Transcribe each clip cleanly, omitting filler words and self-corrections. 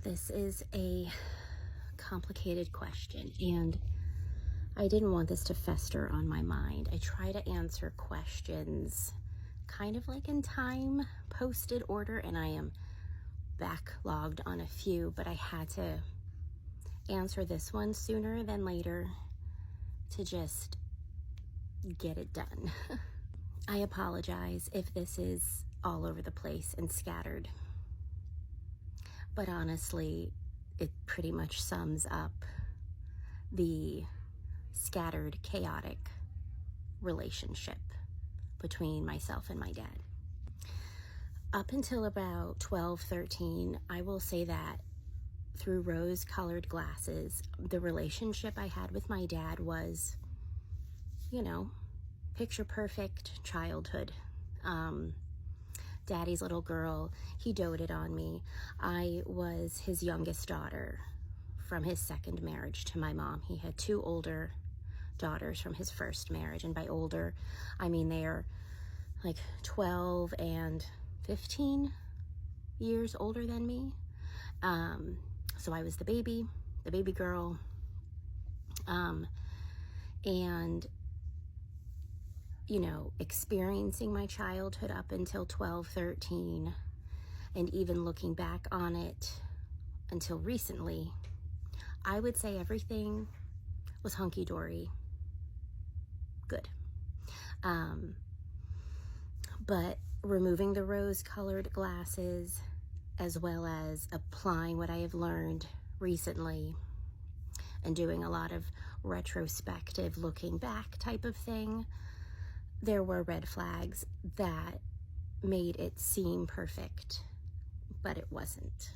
This is a complicated question, and I didn't want this to fester on my mind. I try to answer questions kind of like in time posted order, and I am backlogged on a few, but I had to answer this one sooner than later to just get it done. I apologize if this is all over the place and scattered, but honestly, it pretty much sums up the scattered, chaotic relationship between myself and my dad. Up until about 12, 13, I will say that through rose-colored glasses, the relationship I had with my dad was, picture-perfect childhood. Daddy's little girl, he doted on me. I was his youngest daughter from his second marriage to my mom. He had two older daughters from his first marriage, and by older, I mean they're like 12 and 15 years older than me. So I was the baby girl, and experiencing my childhood up until 12, 13, and even looking back on it until recently, I would say everything was hunky-dory good. But removing the rose-colored glasses, as well as applying what I have learned recently and doing a lot of retrospective looking back type of thing, there were red flags that made it seem perfect, but it wasn't.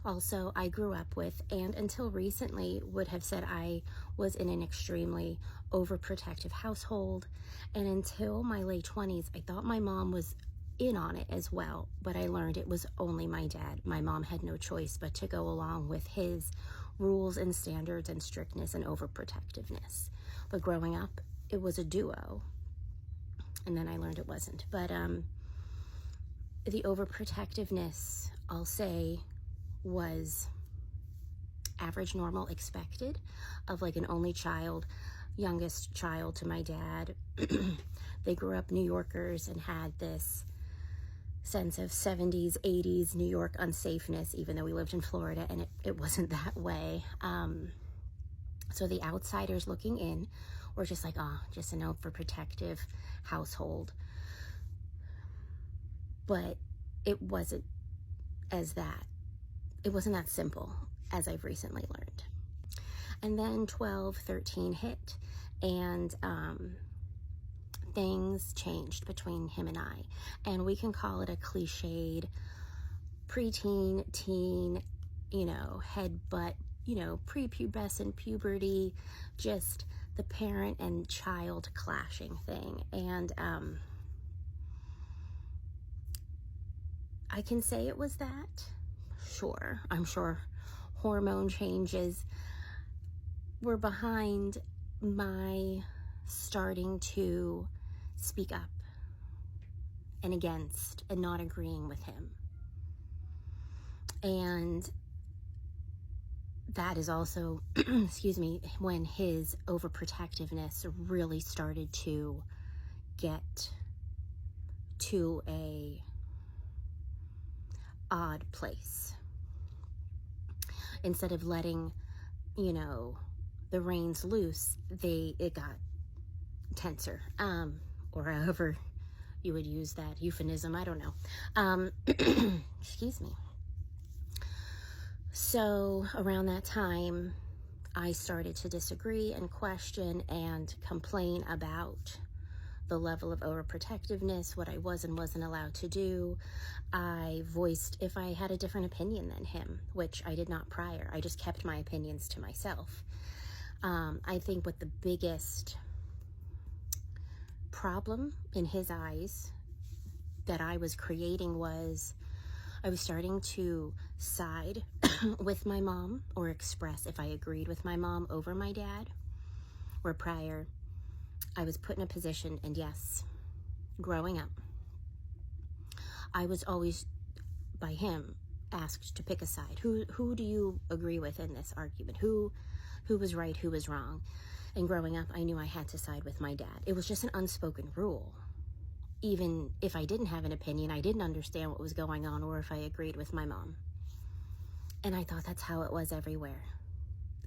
Also, I grew up with, and until recently would have said I was in an extremely overprotective household, and until my late 20s, I thought my mom was in on it as well, but I learned it was only my dad. My mom had no choice but to go along with his rules and standards and strictness and overprotectiveness. But growing up, it was a duo. And then I learned it wasn't. But the overprotectiveness, I'll say, was average, normal, expected of like an only child, youngest child to my dad. They grew up New Yorkers and had this sense of 70s, 80s New York unsafeness, even though we lived in Florida, and it wasn't that way. So the outsiders looking in were just like, just an overprotective household. But it wasn't that simple, as I've recently learned. And then 12, 13 hit, and things changed between him and I. And we can call it a cliched preteen, teen, headbutt, prepubescent puberty, just the parent and child clashing thing. And I can say it was that. Sure, I'm sure hormone changes were behind my starting to speak up and against and not agreeing with him. And that is also, when his overprotectiveness really started to get to a odd place. Instead of letting, the reins loose, it got tenser, or however you would use that euphemism, I don't know. Excuse me. So around that time, I started to disagree and question and complain about the level of overprotectiveness, what I was and wasn't allowed to do. I voiced if I had a different opinion than him, which I did not prior. I just kept my opinions to myself. I think what the biggest problem in his eyes that I was creating was I was starting to side with my mom or express if I agreed with my mom over my dad, where prior I was put in a position, and yes, growing up, I was always, by him, asked to pick a side. Who do you agree with in this argument? Who was right, who was wrong? And growing up, I knew I had to side with my dad. It was just an unspoken rule. Even if I didn't have an opinion, I didn't understand what was going on, or if I agreed with my mom. And I thought that's how it was everywhere.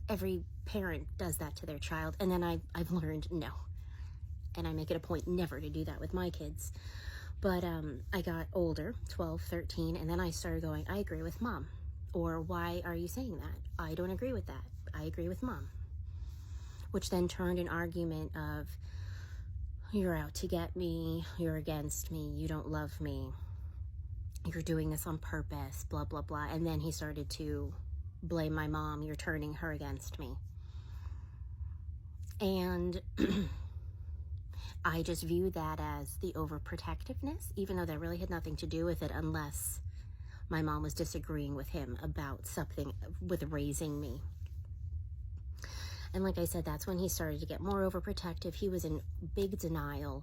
Every parent does that to their child. And then I've learned no. And I make it a point never to do that with my kids. But I got older, 12, 13, and then I started going, I agree with mom. Or why are you saying that? I don't agree with that. I agree with mom. Which then turned an argument of, you're out to get me, you're against me, you don't love me, you're doing this on purpose, blah, blah, blah. And then he started to blame my mom, you're turning her against me. And I just viewed that as the overprotectiveness, even though that really had nothing to do with it, unless my mom was disagreeing with him about something with raising me. And like I said, that's when he started to get more overprotective. He was in big denial,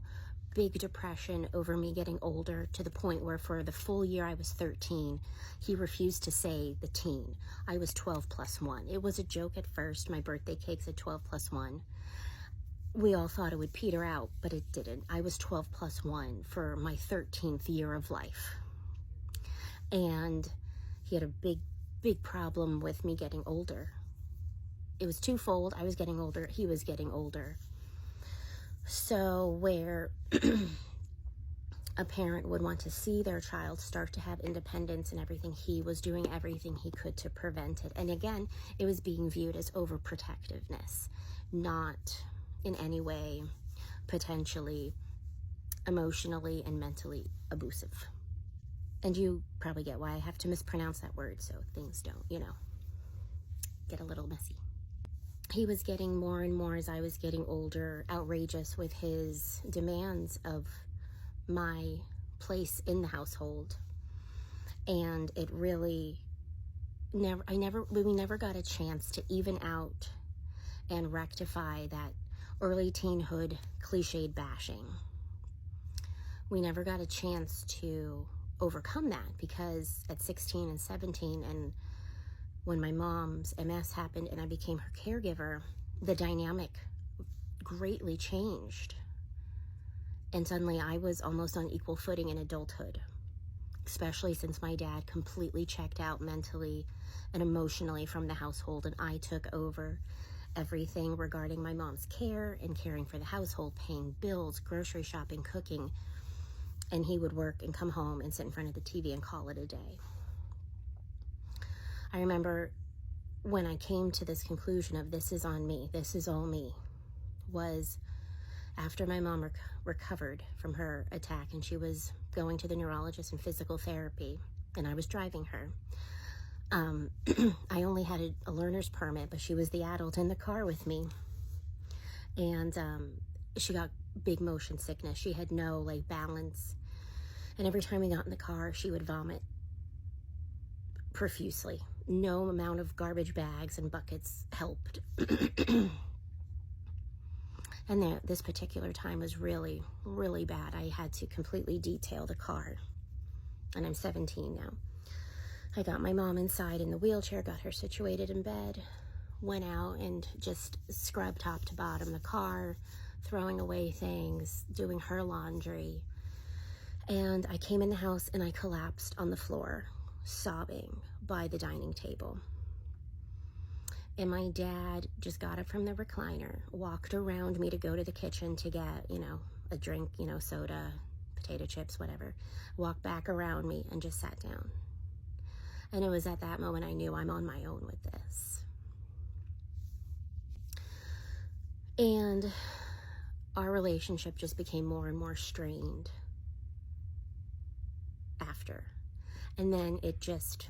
big depression over me getting older, to the point where for the full year I was 13, he refused to say the teen. I was 12 plus 1. It was a joke at first. My birthday cake said 12 plus 1. We all thought it would peter out, but it didn't. I was 12 plus 1 for my 13th year of life. And he had a big problem with me getting older. It was twofold. I was getting older, he was getting older. So where a parent would want to see their child start to have independence and everything, he was doing everything he could to prevent it. And again, it was being viewed as overprotectiveness, not in any way potentially emotionally and mentally abusive. And you probably get why I have to mispronounce that word, so things don't, get a little messy. He was getting more and more, as I was getting older, outrageous with his demands of my place in the household. And it really we never got a chance to even out and rectify that early teenhood cliched bashing. We never got a chance to overcome that, because at 16 and 17, and when my mom's MS happened and I became her caregiver, the dynamic greatly changed. And suddenly I was almost on equal footing in adulthood, especially since my dad completely checked out mentally and emotionally from the household, and I took over everything regarding my mom's care and caring for the household, paying bills, grocery shopping, cooking. And he would work and come home and sit in front of the TV and call it a day. I remember when I came to this conclusion of this is on me, this is all me, was after my mom recovered from her attack and she was going to the neurologist and physical therapy, and I was driving her. I only had a learner's permit, but she was the adult in the car with me. And she got big motion sickness. She had no balance. And every time we got in the car, she would vomit profusely. No amount of garbage bags and buckets helped. And this particular time was really, really bad. I had to completely detail the car. And I'm 17 now. I got my mom inside in the wheelchair, got her situated in bed, went out and just scrubbed top to bottom the car, throwing away things, doing her laundry. And I came in the house and I collapsed on the floor, sobbing by the dining table. And my dad just got up from the recliner, walked around me to go to the kitchen to get, a drink, soda, potato chips, whatever. Walked back around me and just sat down. And it was at that moment I knew I'm on my own with this. And our relationship just became more and more strained after. And then it just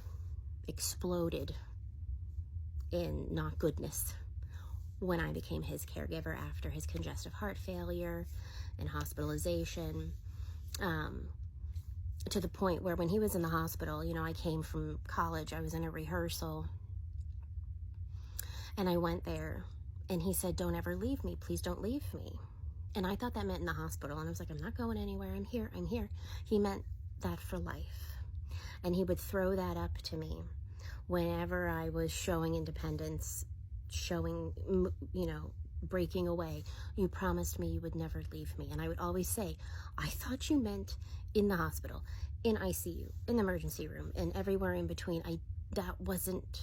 exploded in not goodness when I became his caregiver after his congestive heart failure and hospitalization. To the point where when he was in the hospital, I came from college, I was in a rehearsal, and I went there, and he said, "Don't ever leave me, please don't leave me." And I thought that meant in the hospital, and I was like, I'm not going anywhere, I'm here. He meant that for life. And he would throw that up to me whenever I was showing independence, showing, breaking away. You promised me you would never leave me. And I would always say, I thought you meant in the hospital, in ICU, in the emergency room, and everywhere in between. That wasn't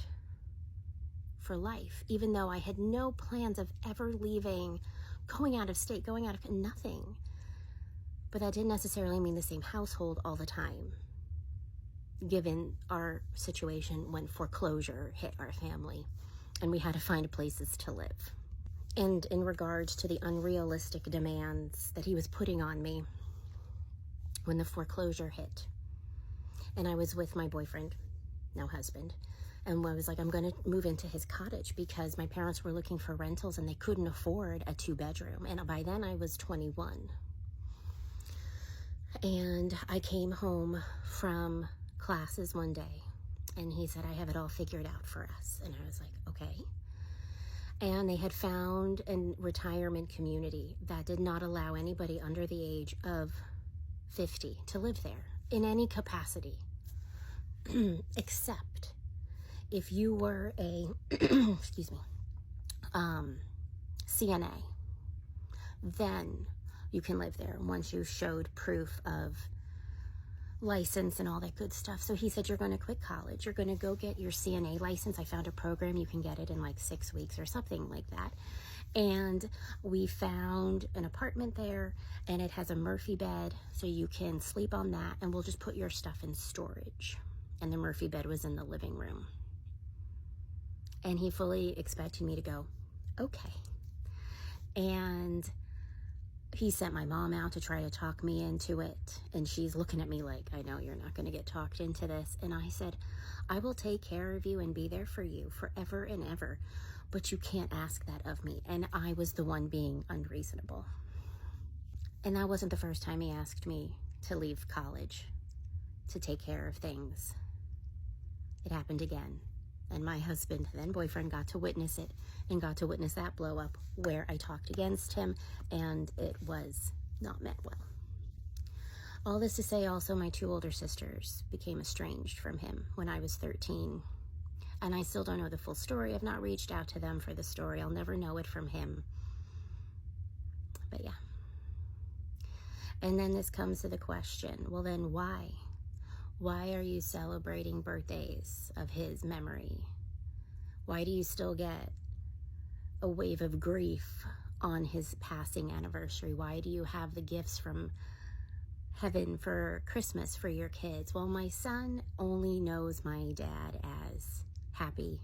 for life, even though I had no plans of ever leaving, going out of state, going out of nothing. But that didn't necessarily mean the same household all the time, given our situation when foreclosure hit our family and we had to find places to live. And in regards to the unrealistic demands that he was putting on me when the foreclosure hit, and I was with my boyfriend, now husband, and I was like, I'm going to move into his cottage because my parents were looking for rentals and they couldn't afford a 2-bedroom. And by then I was 21. And I came home from classes one day and he said, I have it all figured out for us. And I was like, okay. And they had found a retirement community that did not allow anybody under the age of 50 to live there in any capacity, except if you were a, CNA, then you can live there once you showed proof of license and all that good stuff. So he said, you're going to quit college. You're going to go get your CNA license. I found a program. You can get it in like 6 weeks or something like that. And we found an apartment there and it has a Murphy bed. So you can sleep on that and we'll just put your stuff in storage. And the Murphy bed was in the living room. And he fully expected me to go, okay. And he sent my mom out to try to talk me into it. And she's looking at me like, I know you're not going to get talked into this. And I said, I will take care of you and be there for you forever and ever. But you can't ask that of me. And I was the one being unreasonable. And that wasn't the first time he asked me to leave college to take care of things. It happened again. And my husband, then boyfriend, got to witness it and got to witness that blow up where I talked against him and it was not met well. All this to say also my 2 older sisters became estranged from him when I was 13. And I still don't know the full story. I've not reached out to them for the story. I'll never know it from him. But yeah. And then this comes to the question, well then why? Why are you celebrating birthdays of his memory? Why do you still get a wave of grief on his passing anniversary? Why do you have the gifts from heaven for Christmas for your kids? Well, my son only knows my dad as happy,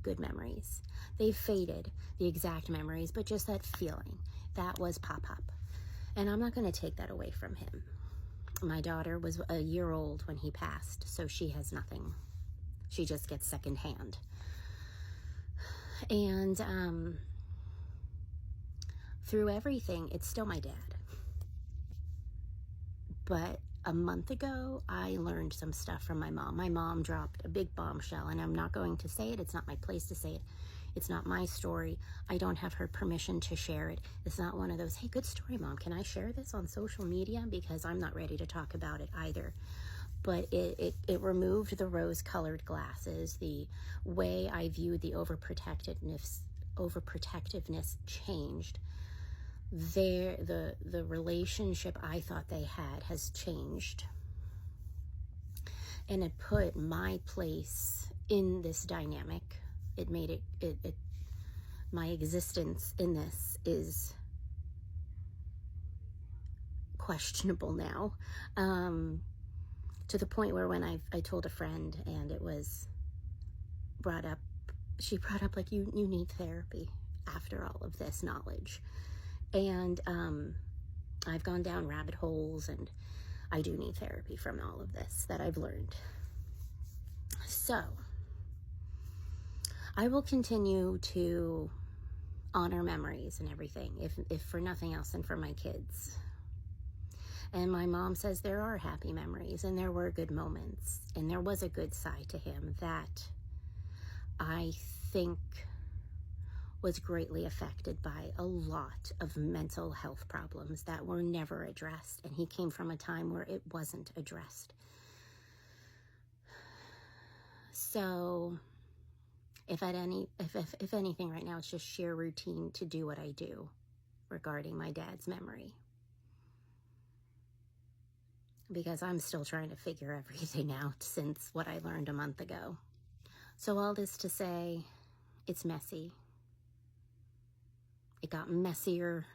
good memories. They've faded, the exact memories, but just that feeling. That was Pop-Pop. And I'm not going to take that away from him. My daughter was a year old when he passed, so she has nothing. She just gets secondhand. And through everything, it's still my dad. But a month ago, I learned some stuff from my mom. My mom dropped a big bombshell, and I'm not going to say it. It's not my place to say it. It's not my story. I don't have her permission to share it. It's not one of those, hey, good story, Mom. Can I share this on social media? Because I'm not ready to talk about it either. But it removed the rose-colored glasses. The way I viewed the overprotectiveness changed. The relationship I thought they had has changed. And it put my place in this dynamic. It made it my existence in this is questionable now, to the point where when I told a friend and it was brought up, she brought up like, you need therapy after all of this knowledge. And I've gone down rabbit holes and I do need therapy from all of this that I've learned. So I will continue to honor memories and everything, if for nothing else than for my kids. And my mom says there are happy memories and there were good moments and there was a good side to him that I think was greatly affected by a lot of mental health problems that were never addressed. And he came from a time where it wasn't addressed. So if anything right now, it's just sheer routine to do what I do regarding my dad's memory. Because I'm still trying to figure everything out since what I learned a month ago. So all this to say, it's messy. It got messier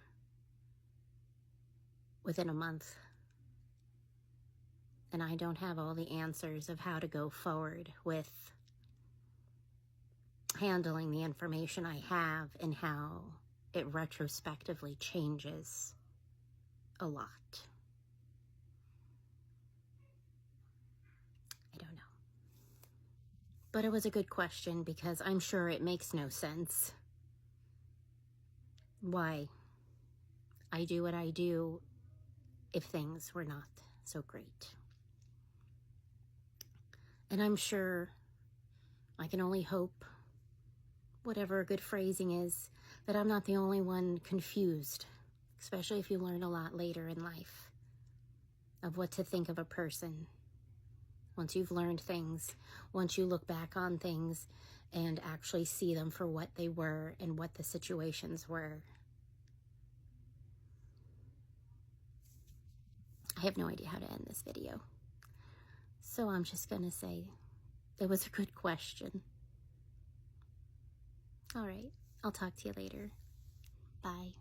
within a month. And I don't have all the answers of how to go forward with handling the information I have and how it retrospectively changes a lot. I don't know. But it was a good question because I'm sure it makes no sense why I do what I do if things were not so great. And I'm sure, I can only hope, whatever a good phrasing is, that I'm not the only one confused, especially if you learn a lot later in life of what to think of a person. Once you've learned things, once you look back on things and actually see them for what they were and what the situations were. I have no idea how to end this video. So I'm just gonna say it was a good question. All right, I'll talk to you later. Bye.